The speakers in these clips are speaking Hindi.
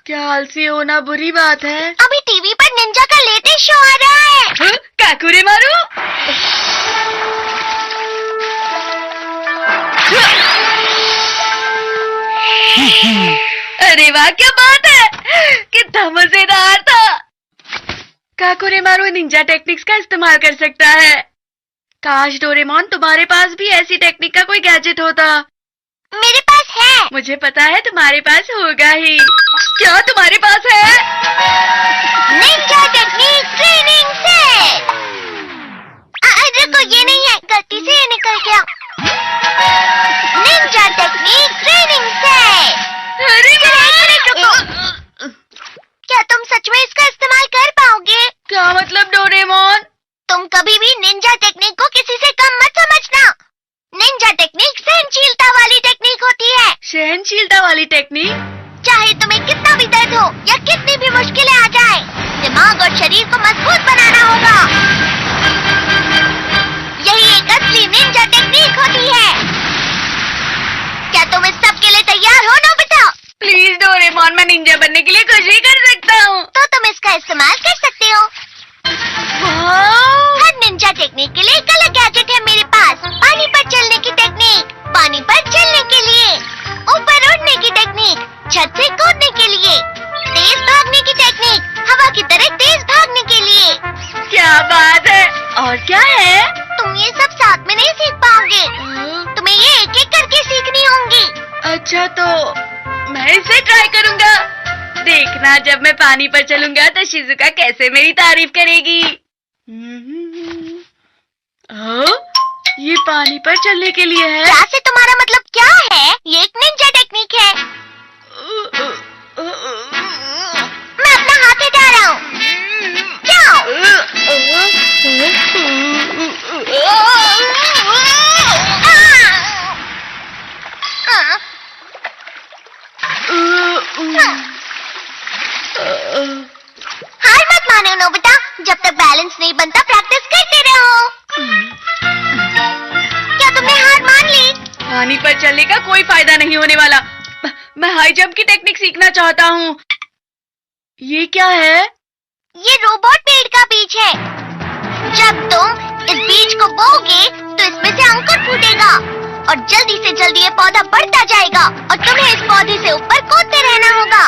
क्या आलसी होना बुरी बात है। अभी टीवी पर निंजा का लेटेस्ट शो आ रहा है। काकुरे मारू। अरे वाह, क्या बात है, कितना मजेदार था। काकुरे मारू निंजा टेक्निक्स का इस्तेमाल कर सकता है। काश डोरेमोन तुम्हारे पास भी ऐसी टेक्निक का कोई गैजेट होता। मेरे पास है। मुझे पता है तुम्हारे पास होगा ही। क्या तुम्हारे पास है? Ninja technique training set. रुको, ये नहीं है, गलती से ये निकल गया। Ninja technique training set. क्या तुम सच में इसका इस्तेमाल कर पाओगे? क्या मतलब डोरेमोन? तुम कभी भी निंजा टेक्निक को किसी से कम मत समझना। निंजा टेक्निक सहनशीलता वाली टेक्निक होती है। सहनशीलता वाली टेक्निक? चाहे तुम्हें कितना भी दर्द हो या कितनी भी मुश्किलें आ जाए, दिमाग और शरीर को मजबूत बनाना होगा। यही एक असली निंजा टेक्निक होती है। क्या तुम इस सब के लिए तैयार हो नोबिता? प्लीज डोरेमोन, मैं निंजा बनने के लिए कुछ भी कर सकता हूँ। तो तुम इसका इस्तेमाल कर सकते हो। हर निंजा टेक्निक के लिए एक अलग गैजेट है मेरे पास। पानी पर चलने की टेक्निक, पानी पर चलने के लिए। ऊपर उड़ने की टेक्निक, छत से कूदने के लिए। तेज भागने की टेक्निक, हवा की तरह तेज भागने के लिए। क्या बात है। और क्या है? तुम ये सब साथ में नहीं सीख पाओगे। तुम्हें ये एक एक करके सीखनी होंगी। अच्छा, तो मैं इसे ट्राई करूँगा। देखना, जब मैं पानी पर चलूंगा तो शिजुका कैसे मेरी तारीफ करेगी। ये पानी पर चलने के लिए है। क्या से तुम्हारा मतलब क्या है? ये एक निंजा टेक्निक है। मैं अपना हाथ हटा रहा हूँ। जाओ। हार मत मानो नोबिता, जब तक बैलेंस नहीं बनता प्रैक्टिस करते रहो। क्या तुमने हार मान ली? पानी पर चलने का कोई फायदा नहीं होने वाला। मैं हाई जंप की टेक्निक सीखना चाहता हूँ। ये क्या है? ये रोबोट पेड़ का बीज है। जब तुम इस बीज को बोओगे तो इसमें से अंकुर फूटेगा और जल्दी से जल्दी ये पौधा बढ़ता जाएगा और तुम्हें इस पौधे से ऊपर कूदते रहना होगा।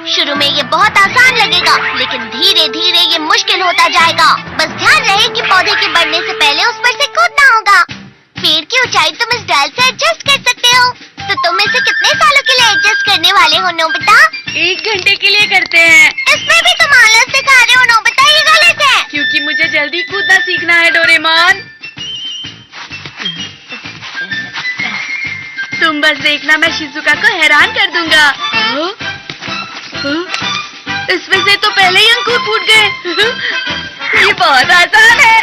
शुरू में ये बहुत आसान लगेगा, लेकिन धीरे धीरे ये मुश्किल होता जाएगा। बस ध्यान रहे कि पौधे के बढ़ने से पहले उस पर से कूदना होगा। पेड़ की ऊंचाई तुम इस डाल से एडजस्ट कर सकते हो। तो तुम इसे कितने सालों के लिए एडजस्ट करने वाले हो नोबिता? 1 घंटे के लिए करते हैं। इसमें भी तुम आलस दिखा रहे हो नोबिता, ये गलत है। क्योंकि मुझे जल्दी कूदना सीखना है डोरेमोन। तुम बस देखना, मैं शिजुका को हैरान कर दूंगा। इसमें से तो पहले ही अंकुर फूट गए। ये बहुत आसान है।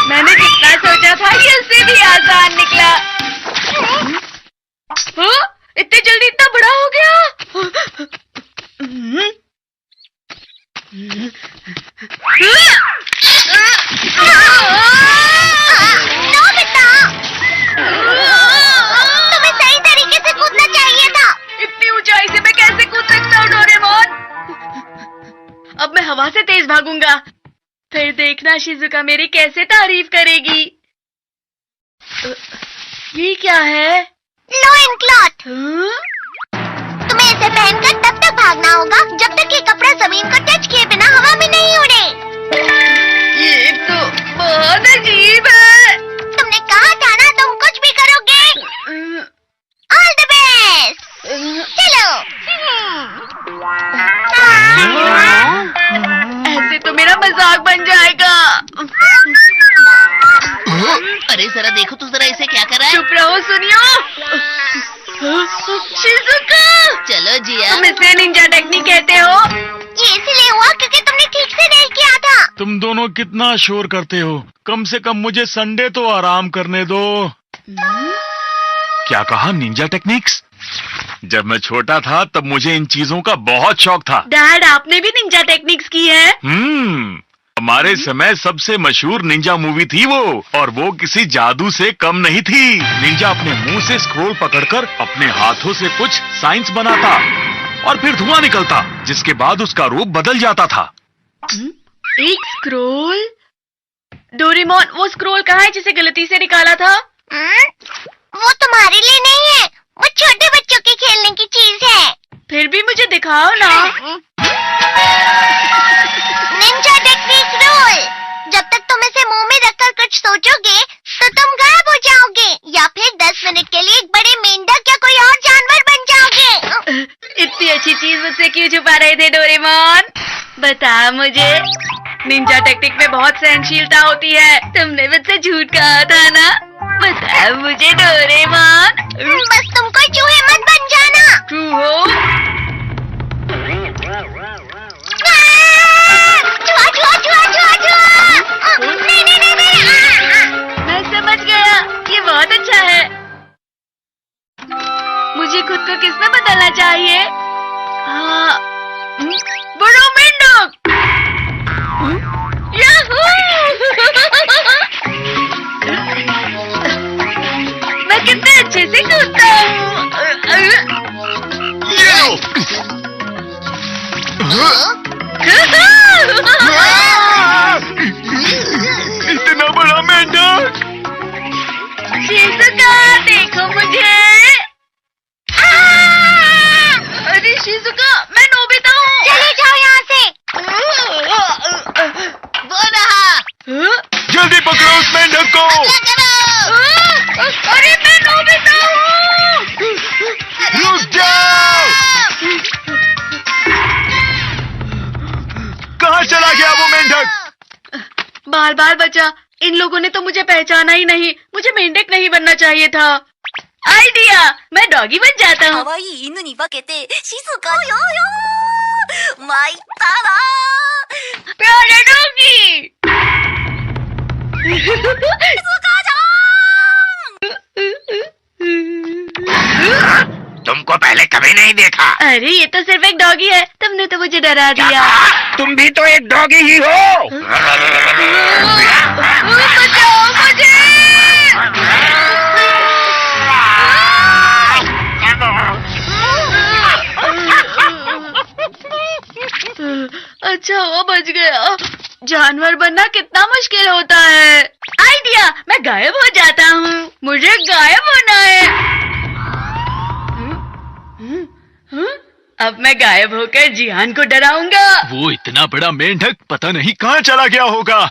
मैंने जितना सोचा था ये उससे भी आसान निकला। इतनी जल्दी इतना बड़ा हो गया। नोबिता, तुम्हें सही तरीके से कूदना चाहिए था। इतनी ऊंचाई से मैं कैसे कूद सकता हूँ डोरेमोन? अब मैं हवा से तेज भागूंगा। फिर देखना शिजुका मेरी कैसे तारीफ करेगी। ये क्या है? Lion cloth. तुम्हें इसे पहनकर तब तक भागना होगा जब तक ये कपड़ा जमीन को टच किए बिना हवा में नहीं उड़े। ये तो बहुत अजीब है। तुमने कहा था ना तुम कुछ भी करोगे। All the best. चलो। ऐसे तो मेरा मजाक बन जाएगा। अरे जरा देखो तो जरा इसे क्या कर रहा है। चुप रहो, सुनियो। शिजुका, चलो जिया। तुम इसे निंजा टेक्निक कहते हो? ये इसलिए हुआ क्योंकि तुमने ठीक से नहीं किया था। तुम दोनों कितना शोर करते हो। कम से कम मुझे संडे तो आराम करने दो। क्या कहा? Ninja techniques? जब मैं छोटा था तब मुझे इन चीजों का बहुत शौक था। डैड, आपने भी निंजा टेक्निक्स की है? हमारे समय सबसे मशहूर निंजा मूवी थी वो, और वो किसी जादू से कम नहीं थी। निंजा अपने मुंह से स्क्रोल पकड़कर अपने हाथों से कुछ साइंस बनाता और फिर धुआं निकलता, जिसके बाद उसका रूप बदल जाता था। एक स्क्रोल? डोरेमोन, वो स्क्रोल कहाँ है जिसे गलती से निकाला था? वो तुम्हारे लिए नहीं है, वो छोटे बच्चों के खेलने की चीज है। फिर भी मुझे दिखाओ ना। Ninja technique rule. जब तक तुम इसे मुंह में रखकर कुछ सोचोगे तो तुम गायब हो जाओगे, या फिर 10 मिनट के लिए एक बड़े मेंढक या कोई और जानवर बन जाओगे। इतनी अच्छी चीज मुझसे क्यों छुपा रहे थे डोरेमोन? बता मुझे। निंजा टेक्निक में बहुत सहनशीलता होती है, तुमने मुझसे झूठ कहा था ना? बता मुझे डोरेमोन। बस तुम कोई चूहे मत बन जाना। ट्रू हो? मैं समझ गया, ये बहुत अच्छा है। मुझे खुद को किसमें बदलना चाहिए? हाँ, बड़ा मेंढक। याहू! मैं कितने अच्छे से कूदता हूँ। इतना बड़ा मेंढक! शिजुका, देखो मुझे। अरे शिजुका, मैं नोबिता हूँ। चले जाओ यहाँ से। वो रहा। जल्दी पकड़ो उस मेंढक को। अरे मैं नोबिता हूँ। रुक जाओ। कहाँ चला गया वो मेंढक? बाल बाल बचा, इन लोगों ने तो मुझे पहचाना ही नहीं। मुझे मेंढक नहीं बनना चाहिए था। आइडिया, मैं डॉगी बन जाता हूँ। 可愛い犬に化けて静かよよ参ったな प्यारा डॉगी। तुमको पहले कभी नहीं देखा। अरे ये तो सिर्फ एक डॉगी है, तुमने तो मुझे डरा दिया। तुम भी तो एक डॉगी ही हो। बचाओ मुझे। अच्छा हुआ बच गया। जानवर बनना कितना मुश्किल होता है। आइडिया, मैं गायब हो जाता हूँ। मुझे गायब होना है। अब मैं गायब होकर जिहान को डराऊंगा। वो इतना बड़ा मेंढक पता नहीं कहाँ चला गया होगा।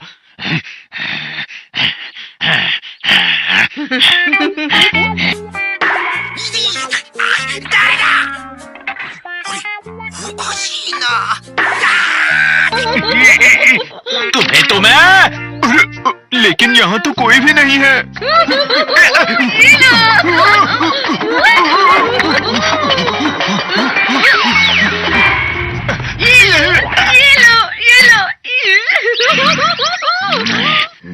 तुम्हें तो मैं, लेकिन यहाँ तो कोई भी नहीं है। ये लो।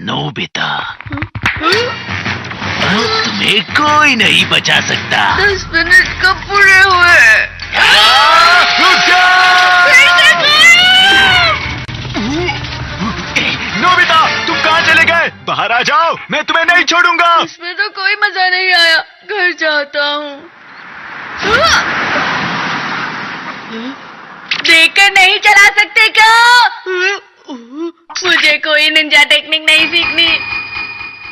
नोबिता, तुम्हें कोई नहीं बचा सकता। 10 मिनट कब पूरे हुए? नोबिता, तुम कहाँ चले गए? बाहर आ जाओ, मैं तुम्हें नहीं छोड़ूंगा। इसमें तो कोई मजा नहीं आया, घर जाता हूँ। देखकर नहीं चला सकते क्या? मुझे कोई निंजा टेक्निक नहीं सीखनी।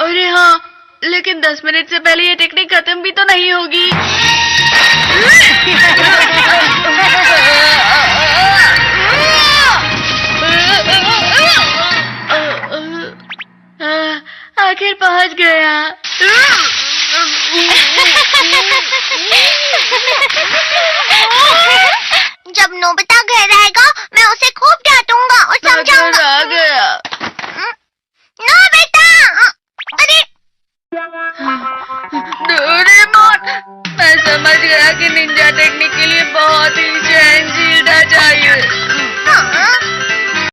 अरे हाँ, लेकिन 10 मिनट से पहले ये टेक्निक खत्म भी तो नहीं होगी। आखिर पहुंच गया। जब नोबिता घर आएगा मैं उसे खूब डांटूंगा और समझाऊंगा। आ गया। नोबिता! अरे डोरेमोन, मैं समझ गया कि निंजा टेक्निक के लिए बहुत ही सहनशीलता चाहिए। हाँ?